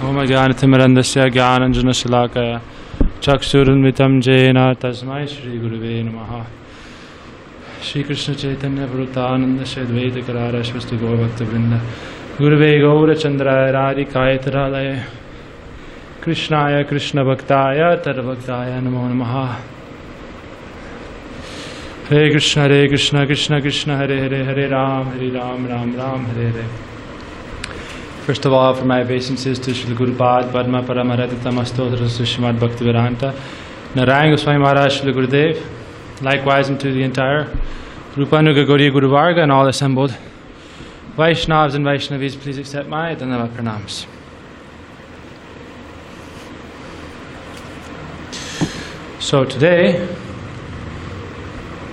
Om Ajnanatimmirandasya Jnananjanashalakaya Chakshurunmitam Jena Tasmai Shri Guruve Namaha. Shri Krishna Chaitanya Bhrutananda Shadvaita Karara Shvasti Gaur Bhakta Vrinda Guruve Gaura Chandraya Radhikaya Taralaya Krishnaya Krishna Bhaktaya Tarabhaktaya Namo Namaha. Hare Krishna Krishna Krishna Hare Hare Hare Ram Ram Ram Hare Hare. First of all, I offer my obeisances to Srila Gurupad Padma Paramaradita Mastotra Srimad Bhaktivedanta Narayan Goswami Maharaj Srila Gurudev, likewise into the entire Rupanuga Gauriya Guru Varga and all assembled Vaishnavas and Vaishnavis, please accept my Dhanavad Pranams. So today,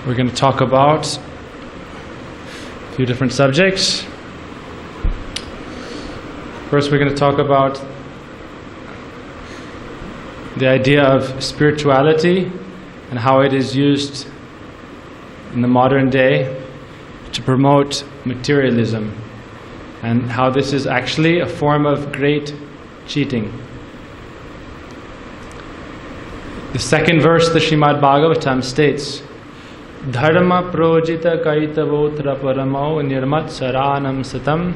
we're going to talk about a few different subjects. First, we're going to talk about the idea of spirituality and how it is used in the modern day to promote materialism, and how this is actually a form of great cheating. The second verse of the Srimad Bhagavatam states, Dharma projita kaitavotra paramo nirmat saranam satam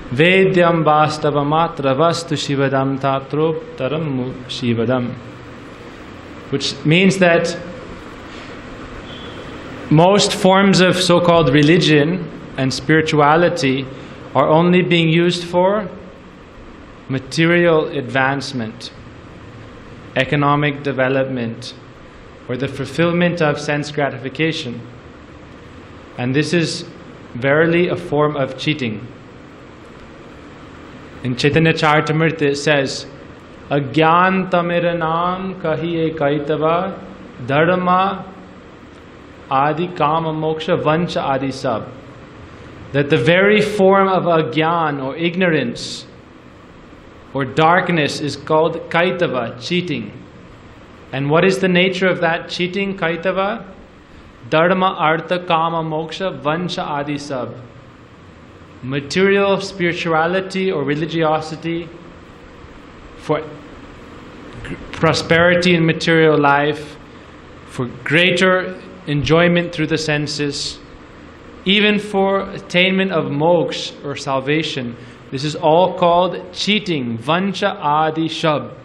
Vedyam vastavamatra vastu shivadam tatrop shivadam. Which means that most forms of so-called religion and spirituality are only being used for material advancement, economic development, or the fulfillment of sense gratification. And this is verily a form of cheating. In Chaitanya Charitamrita it says, Agyan tamiranam kahiye kaitava dharma adi kama moksha vancha adi sab. That the very form of agyan or ignorance or darkness is called kaitava, cheating. And what is the nature of that cheating, kaitava? Dharma artha kama moksha vancha adi sab. Material spirituality or religiosity for prosperity in material life, for greater enjoyment through the senses, even for attainment of moksha or salvation. This is all called cheating, vancha adi shab.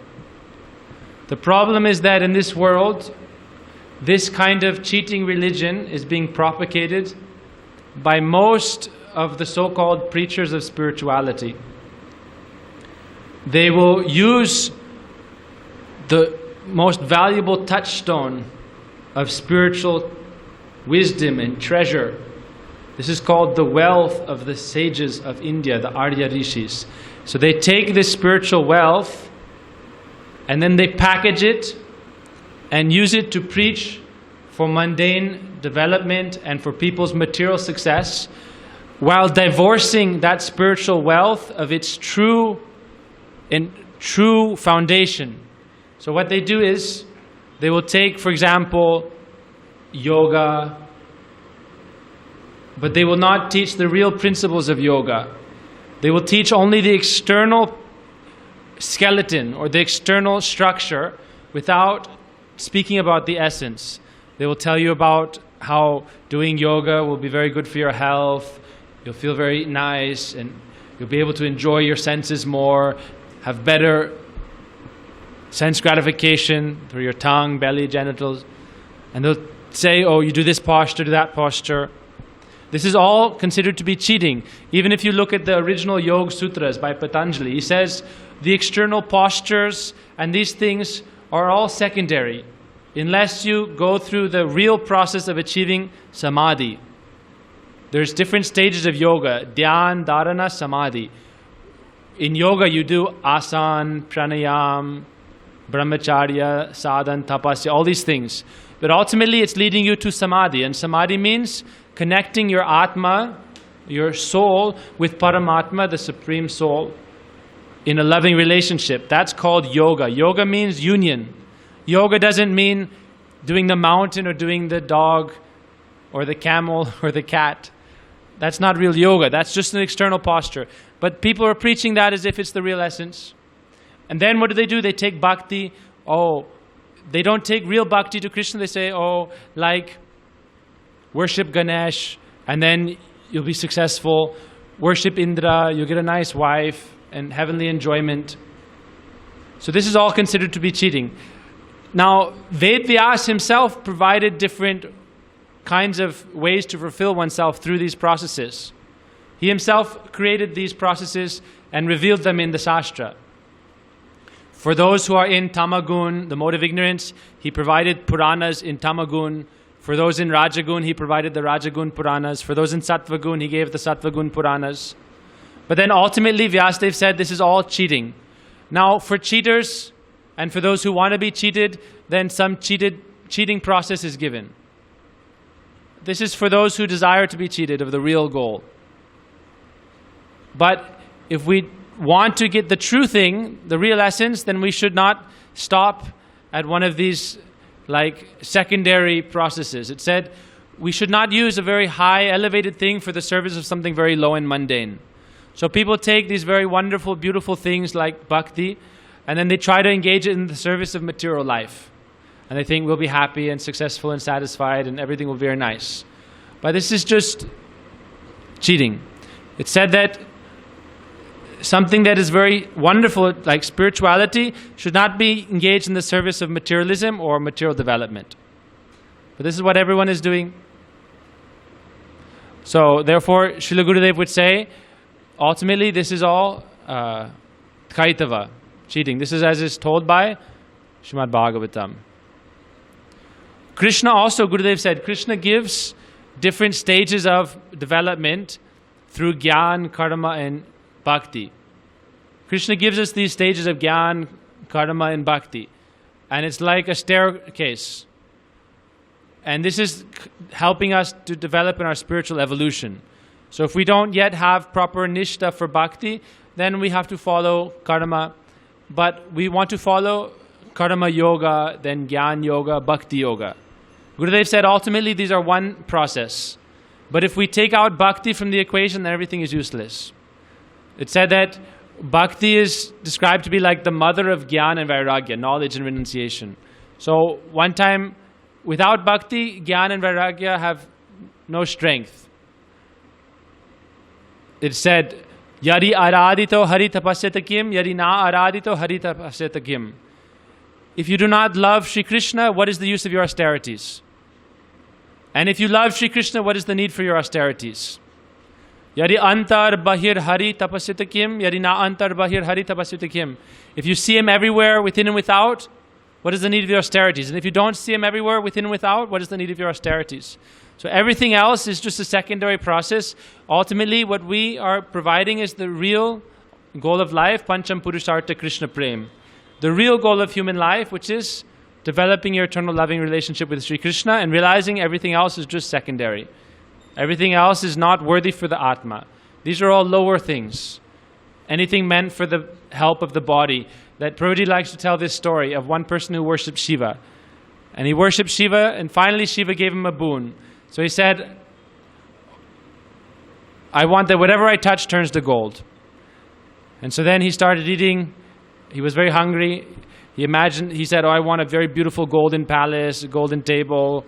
The problem is that in this world, this kind of cheating religion is being propagated by most of the so-called preachers of spirituality. They will use the most valuable touchstone of spiritual wisdom and treasure. This is called the wealth of the sages of India, the Arya Rishis. So they take this spiritual wealth and then they package it and use it to preach for mundane development and for people's material success, while divorcing that spiritual wealth of its true foundation. So what they do is, they will take, for example, yoga, but they will not teach the real principles of yoga. They will teach only the external skeleton or the external structure without speaking about the essence. They will tell you about how doing yoga will be very good for your health. You'll feel very nice and you'll be able to enjoy your senses more, have better sense gratification through your tongue, belly, genitals. And they'll say, oh, you do this posture, do that posture. This is all considered to be cheating. Even if you look at the original Yoga Sutras by Patanjali, he says the external postures and these things are all secondary unless you go through the real process of achieving samadhi. There's different stages of yoga, dhyan, dharana, samadhi. In yoga you do asana, pranayam, brahmacharya, sadhana, tapasya, all these things. But ultimately it's leading you to samadhi. And samadhi means connecting your atma, your soul, with Paramatma, the Supreme Soul, in a loving relationship. That's called yoga. Yoga means union. Yoga doesn't mean doing the mountain or doing the dog or the camel or the cat. That's not real yoga. That's just an external posture. But people are preaching that as if it's the real essence. And then what do? They take bhakti. Oh, they don't take real bhakti to Krishna. They say, oh, like, worship Ganesh, and then you'll be successful. Worship Indra, you'll get a nice wife and heavenly enjoyment. So this is all considered to be cheating. Now, Ved Vyas himself provided different kinds of ways to fulfill oneself through these processes. He himself created these processes and revealed them in the Shastra. For those who are in Tamagun, the mode of ignorance, he provided Puranas in Tamagun. For those in Rajagun, he provided the Rajagun Puranas. For those in Sattvagun, he gave the Sattvagun Puranas. But then ultimately, Vyasadeva said this is all cheating. Now, for cheaters and for those who want to be cheated, then some cheating process is given. This is for those who desire to be cheated of the real goal. But if we want to get the true thing, the real essence, then we should not stop at one of these like secondary processes. It said we should not use a very high elevated thing for the service of something very low and mundane. So people take these very wonderful, beautiful things like bhakti, and then they try to engage it in the service of material life. And they think we'll be happy and successful and satisfied and everything will be very nice. But this is just cheating. It said that something that is very wonderful, like spirituality, should not be engaged in the service of materialism or material development. But this is what everyone is doing. So therefore, Srila Gurudev would say, ultimately this is all kaitava, cheating. This is as is told by Srimad Bhagavatam. Krishna also, Gurudev said, Krishna gives different stages of development through Gyan, Karma and Bhakti. Krishna gives us these stages of Gyan, Karma and Bhakti. And it's like a staircase. And this is helping us to develop in our spiritual evolution. So if we don't yet have proper nishta for Bhakti, then we have to follow Karma. But we want to follow Karma Yoga, then Gyan Yoga, Bhakti Yoga. Gurudev said ultimately these are one process. But if we take out Bhakti from the equation, then everything is useless. It said that Bhakti is described to be like the mother of Gyan and Vairagya, knowledge and renunciation. So one time, without Bhakti, Gyan and Vairagya have no strength. It said, Yari aradito hari tapasyata kim, yari na aradito hari tapasyata kim. If you do not love Shri Krishna, what is the use of your austerities? And if you love Shri Krishna, what is the need for your austerities? Yari antar bahir hari tapasyata kim, yari na antar bahir hari tapasyata kim. If you see him everywhere, within and without, what is the need of your austerities? And if you don't see him everywhere, within and without, what is the need of your austerities? So everything else is just a secondary process. Ultimately, what we are providing is the real goal of life, Pancham Purushartha Krishna Prem. The real goal of human life, which is developing your eternal loving relationship with Sri Krishna and realizing everything else is just secondary. Everything else is not worthy for the Atma. These are all lower things. Anything meant for the help of the body. That Prabhuji likes to tell this story of one person who worshipped Shiva. And he worshipped Shiva, and finally Shiva gave him a boon. So he said, I want that whatever I touch turns to gold. And so then he started eating. He was very hungry. He said, I want a very beautiful golden palace, a golden table.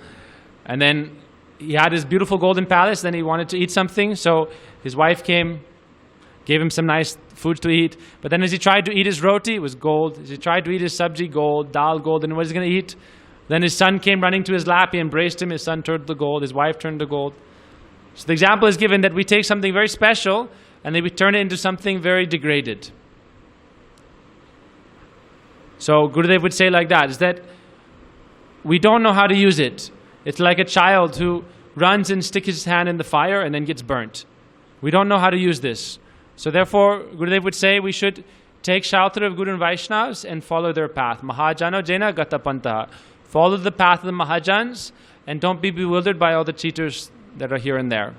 And then he had his beautiful golden palace, then he wanted to eat something. So his wife came, gave him some nice food to eat. But then as he tried to eat his roti, it was gold. As he tried to eat his sabji, gold, dal, gold. And what is he going to eat? Then his son came running to his lap. He embraced him. His son turned to gold. His wife turned to gold. So the example is given that we take something very special and then we turn it into something very degraded. So Gurudev would say like that, is that we don't know how to use it. It's like a child who runs and sticks his hand in the fire and then gets burnt. We don't know how to use this. So therefore, Gurudev would say we should take shelter of Guru and Vaishnavas and follow their path. Mahajano jena gata pantaha. Follow the path of the Mahajans and don't be bewildered by all the cheaters that are here and there.